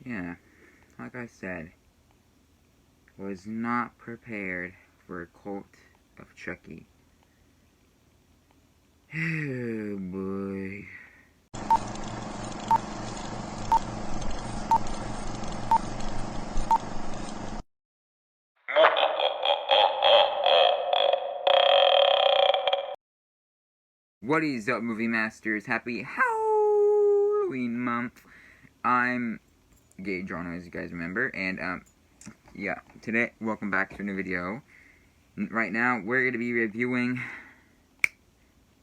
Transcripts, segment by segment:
yeah, like I said, was not prepared for a cult of Chucky. Oh boy. What is up, movie masters? Happy Halloween month. I'm Gay Jono, as you guys remember, and yeah, today, welcome back to a new video. Right now, we're going to be reviewing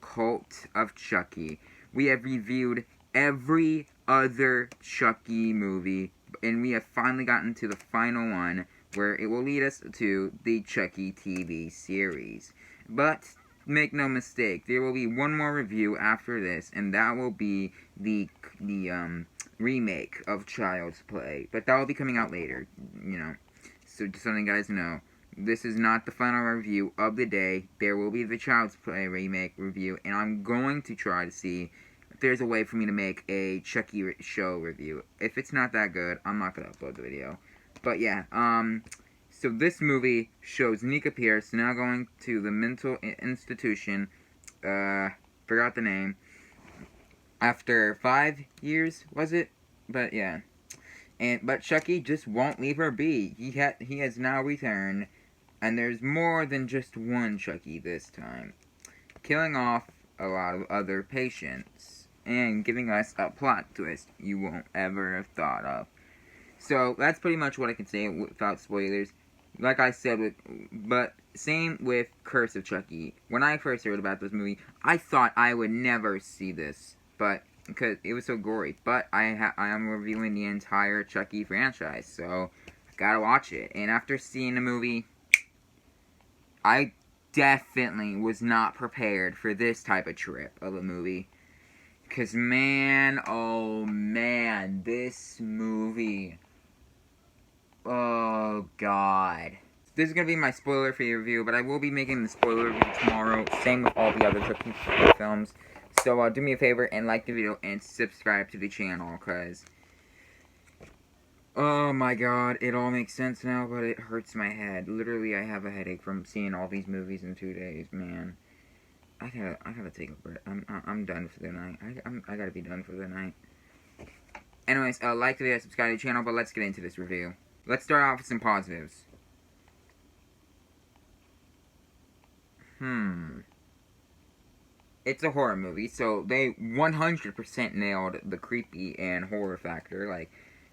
Cult of Chucky. We have reviewed every other Chucky movie, and we have finally gotten to the final one, where it will lead us to the Chucky TV series. But make no mistake, there will be one more review after this, and that will be the remake of Child's Play. But that will be coming out later, you know. So just letting you guys know, this is not the final review of the day. There will be the Child's Play remake review, and I'm going to try to see if there's a way for me to make a Chucky show review. If it's not that good, I'm not going to upload the video. But yeah, so this movie shows Nika Pierce now going to the mental institution, forgot the name, after 5 years, was it? But yeah. But Chucky just won't leave her be. He has now returned, and there's more than just one Chucky this time, killing off a lot of other patients and giving us a plot twist you won't ever have thought of. So that's pretty much what I can say without spoilers. Like I said, but same with Curse of Chucky. When I first heard about this movie, I thought I would never see this, but because it was so gory. But I am reviewing the entire Chucky franchise, so I gotta watch it. And after seeing the movie, I definitely was not prepared for this type of trip of a movie. Because man, oh man, this movie, oh god. This is going to be my spoiler-free review, but I will be making the spoiler review tomorrow. Same with all the other Chucky films. So do me a favor and like the video and subscribe to the channel, because oh my god, it all makes sense now, but it hurts my head. Literally, I have a headache from seeing all these movies in 2 days, man. I gotta take a break. I'm done for the night. I gotta be done for the night. Anyways, like the video, subscribe to the channel, but let's get into this review. Let's start off with some positives. It's a horror movie, so they 100% nailed the creepy and horror factor. Like,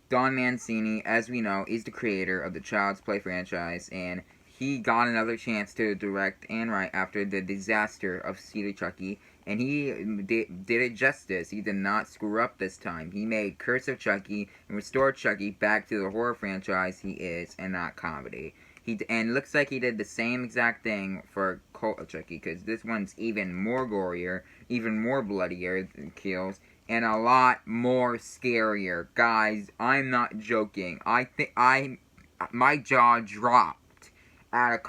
Don Mancini, as we know, is the creator of the Child's Play franchise, and he got another chance to direct and write after the disaster of Seed of Chucky, and he did it justice. He did not screw up this time. He made Curse of Chucky and restored Chucky back to the horror franchise he is, and not comedy. And looks like he did the same exact thing for Cult of Chucky, because this one's even more gorier, even more bloodier kills, and a lot more scarier. Guys, I'm not joking. My jaw dropped at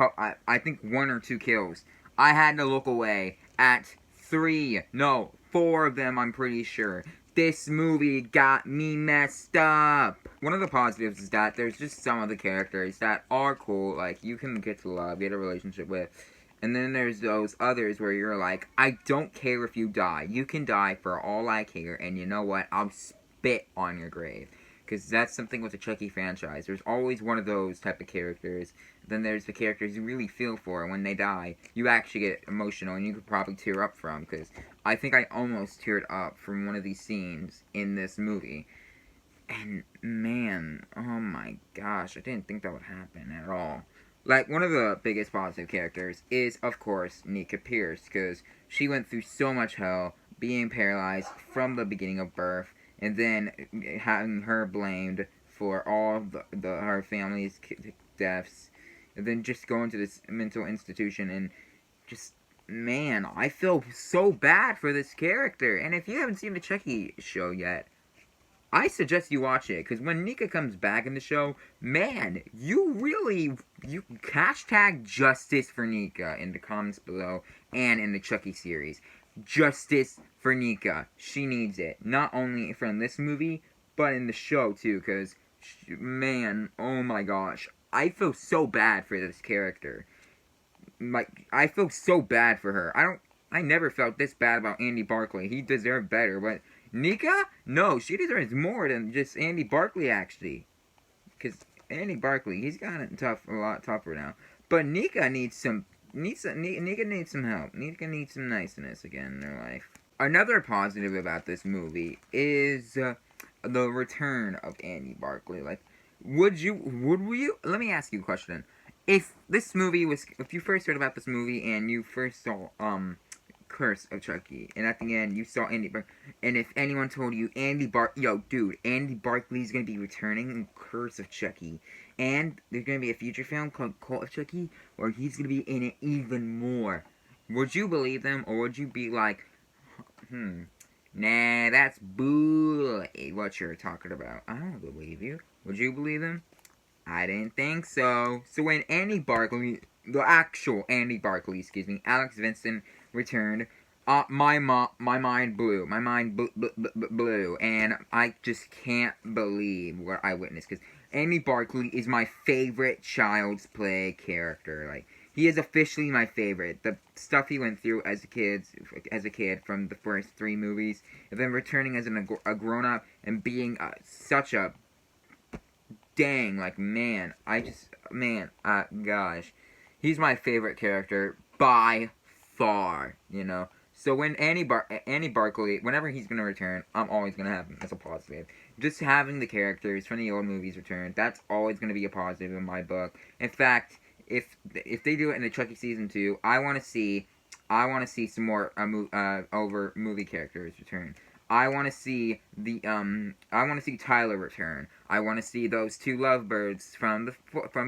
I think 1 or 2 kills. I had to look away at 4 of them, I'm pretty sure. This movie got me messed up. One of the positives is that there's just some of the characters that are cool, like, you can get to love, get a relationship with. And then there's those others where you're like, I don't care if you die. You can die for all I care, and you know what? I'll spit on your grave. Because that's something with the Chucky franchise. There's always one of those type of characters. Then there's the characters you really feel for, and when they die, you actually get emotional, and you could probably tear up from. Because I think I almost teared up from one of these scenes in this movie. And, man, oh my gosh, I didn't think that would happen at all. Like, one of the biggest positive characters is, of course, Nika Pierce, because she went through so much hell, being paralyzed from the beginning of birth, and then having her blamed for all her family's deaths, and then just going to this mental institution, and just, man, I feel so bad for this character. And if you haven't seen the Chucky show yet, I suggest you watch it, because when Nika comes back in the show, man, you hashtag justice for Nika in the comments below and in the Chucky series. Justice for Nika. She needs it. Not only from this movie, but in the show, too, because Man, oh my gosh. I feel so bad for this character. Like, I feel so bad for her. I never felt this bad about Andy Barclay. He deserved better, but Nika? No, she deserves more than just Andy Barclay, actually. Because Andy Barclay, he's gotten a lot tougher now. But Nika Nika needs some help. Nika needs some niceness again in her life. Another positive about this movie is the return of Andy Barclay. Like, would you? Let me ask you a question. If you first heard about this movie and you first saw Curse of Chucky, and at the end you saw and if anyone told you Andy Barkley's gonna be returning in Curse of Chucky, and there's gonna be a future film called Cult of Chucky, where he's gonna be in it even more, would you believe them, or would you be like, nah, that's bull, what you're talking about? I don't believe you. Would you believe them? I didn't think so. So when Andy Barkley, the actual Andy Barkley, Alex Vincent returned, my mind blew. My mind blew, and I just can't believe what I witnessed. Because Andy Barkley is my favorite Child's Play character. Like, he is officially my favorite. The stuff he went through as a kid from the first 3 movies, and then returning as a grown up and being such a dang, like, gosh, he's my favorite character by far, you know. So when Andy Barkley, whenever he's gonna return, I'm always gonna have him as a positive. Just having the characters from the old movies return, that's always gonna be a positive in my book. In fact, if they do it in the Chucky season 2, I want to see some more over movie characters return. I want to see Tyler return. I want to see those 2 lovebirds from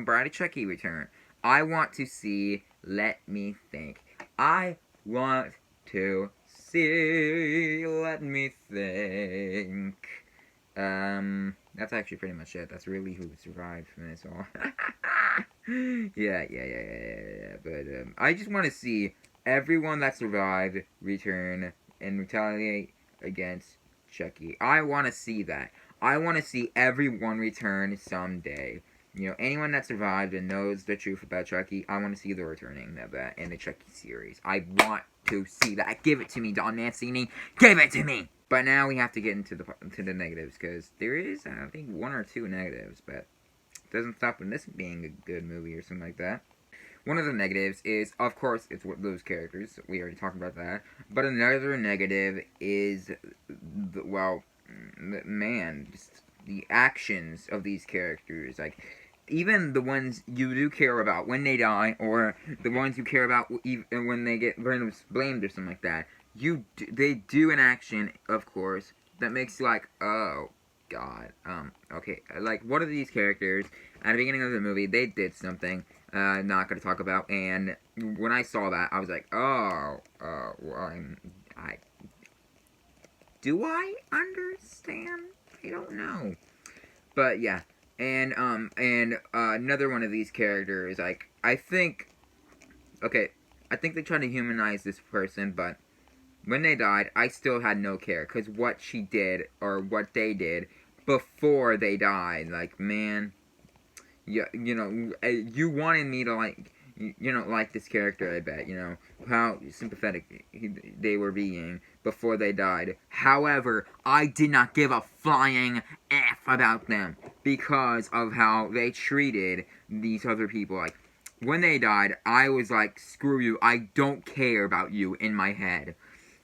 Bride of Chucky return. I want to see. Let me think. I want to see. Let me think. That's actually pretty much it. That's really who survived from this all. Yeah. But I just want to see everyone that survived return and retaliate against Chucky. I want to see that. I want to see everyone return someday. You know, anyone that survived and knows the truth about Chucky, I want to see the returning of that in the Chucky series. I want to see that. Give it to me, Don Mancini. Give it to me! But now we have to get into the negatives, because there is, I think, 1 or 2 negatives, but it doesn't stop in this being a good movie or something like that. One of the negatives is, of course, it's those characters. We already talked about that. But another negative is, just the actions of these characters. Like, even the ones you do care about when they die, or the ones you care about when they get blamed or something like that. They do an action, of course, that makes you like, oh, God. Okay. Like, one of these characters, at the beginning of the movie, they did something not going to talk about, and when I saw that, I was like, do I understand? I don't know. But yeah, and another one of these characters, like, I think they tried to humanize this person, but when they died, I still had no care, because what she did, or what they did, before they died, like, man, yeah, you know, you wanted me to like this character, I bet, you know, how sympathetic they were being before they died. However, I did not give a flying F about them because of how they treated these other people. Like, when they died, I was like, screw you, I don't care about you in my head,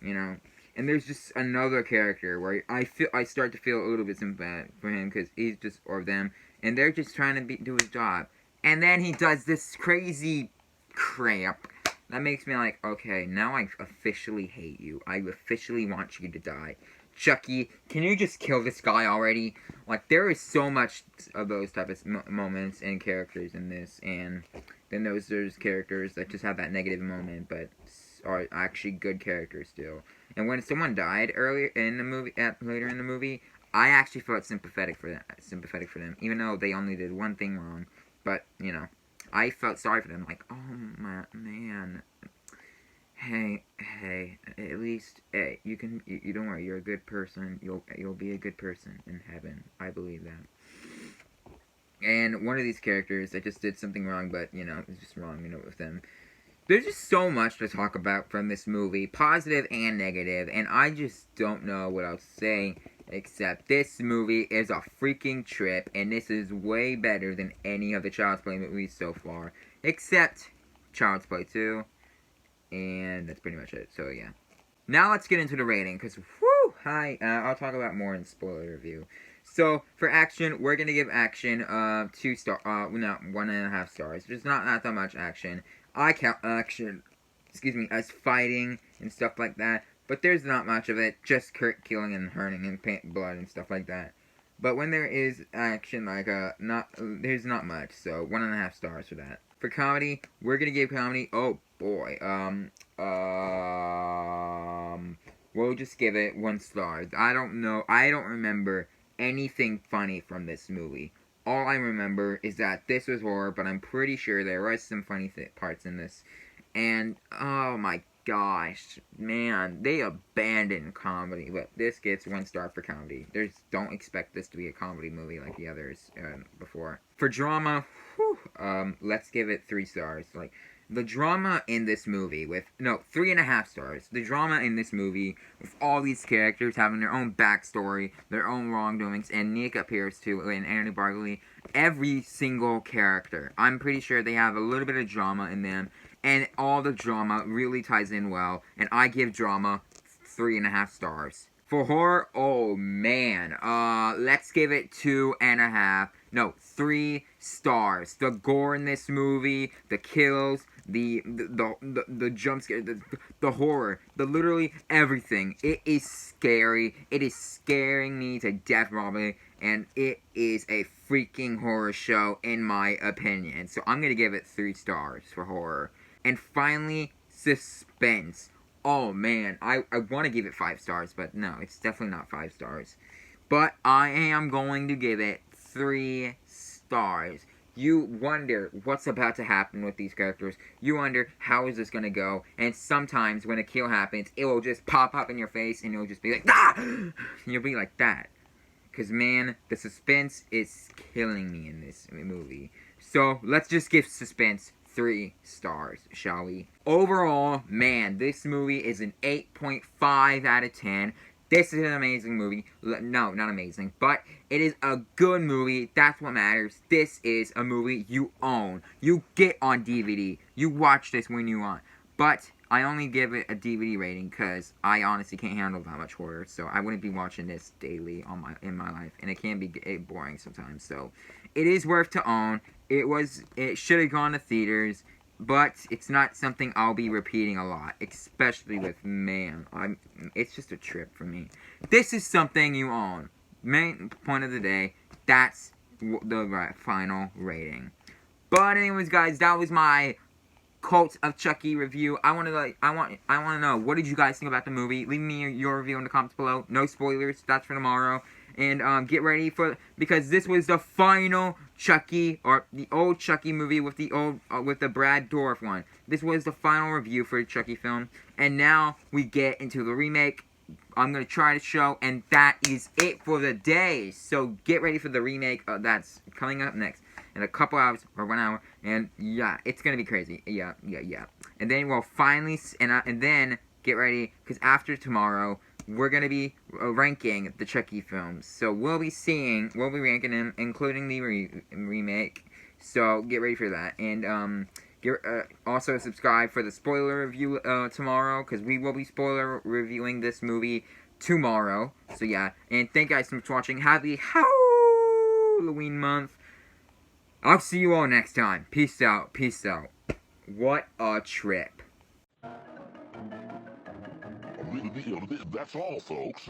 you know. And there's just another character where I start to feel a little bit sympathetic for him, because he's just, or them, and they're just trying to do his job. And then he does this crazy crap that makes me like, okay, now I officially hate you. I officially want you to die. Chucky, can you just kill this guy already? Like, there is so much of those type of moments and characters in this, and then there's characters that just have that negative moment, but are actually good characters still. And when someone died later in the movie, I actually felt sympathetic for them, even though they only did one thing wrong. But, you know, I felt sorry for them. Like, oh my man, hey, at least, hey, you don't worry, you're a good person. You'll be a good person in heaven. I believe that. And one of these characters that just did something wrong, but, it's just wrong, with them. There's just so much to talk about from this movie, positive and negative, and I just don't know what else to say, except this movie is a freaking trip, and this is way better than any of the Child's Play movies so far, except Child's Play 2, and that's pretty much it, so yeah. Now let's get into the rating, because, I'll talk about more in spoiler review. So, for action, we're going to give action, 1.5 stars. There's not that much action. I count action, as fighting and stuff like that, but there's not much of it, just killing and hurting and blood and stuff like that. But when there is action, there's not much, so 1.5 stars for that. For comedy, we're gonna give comedy, oh boy, we'll just give it 1 star. I don't remember anything funny from this movie. All I remember is that this was horror, but I'm pretty sure there was some funny parts in this. And, oh my gosh, man, they abandoned comedy, but this gets 1 star for comedy. Don't expect this to be a comedy movie like the others before. For drama, let's give it 3 stars. Like, the drama in this movie 3.5 stars. The drama in this movie with all these characters having their own backstory, their own wrongdoings, and Nick appears too, and Andy Barkley. Every single character. I'm pretty sure they have a little bit of drama in them, and all the drama really ties in well, and I give drama 3.5 stars. For horror, oh man, let's give it 2.5. No, 3 stars. The gore in this movie, the kills, the jump scare, the horror, literally everything. It is scary. It is scaring me to death, probably, and it is a freaking horror show in my opinion. So I'm gonna give it 3 stars for horror. And finally, suspense. Oh man, I want to give it 5 stars, but no, it's definitely not 5 stars. But I am going to give it 3 stars. You wonder what's about to happen with these characters. You wonder how is this going to go. And sometimes when a kill happens, it will just pop up in your face and you'll just be like, ah! You'll be like that. Because man, the suspense is killing me in this movie. So let's just give suspense 3 stars, shall we? Overall, man, this movie is an 8.5 out of 10. This is an amazing movie. No, not amazing, but it is a good movie. That's what matters. This is a movie you own. You get on DVD. You watch this when you want. But I only give it a DVD rating because I honestly can't handle that much horror. So I wouldn't be watching this daily in my life, and it can be boring sometimes. So it is worth to own. It should have gone to theaters, but it's not something I'll be repeating a lot, especially with it's just a trip for me. This is something you own. Main point of the day, that's the final rating. But anyways, guys, that was my Cult of Chucky review. I want to know, what did you guys think about the movie? Leave me your review in the comments below. No spoilers. That's for tomorrow. And get ready because this was the final Chucky, or the old Chucky movie with the Brad Dourif one. This was the final review for the Chucky film, and now we get into the remake. I'm gonna try to show, and that is it for the day. So get ready for the remake. That's coming up next in a couple hours or 1 hour, and yeah, it's gonna be crazy. Yeah. And then we'll finally and then get ready because after tomorrow, we're going to be ranking the Chucky films. So we'll be ranking them, including the remake. So get ready for that. And also subscribe for the spoiler review tomorrow, because we will be spoiler reviewing this movie tomorrow. So yeah, and thank you guys so much for watching. Happy Halloween month. I'll see you all next time. Peace out. What a trip. That's all, folks.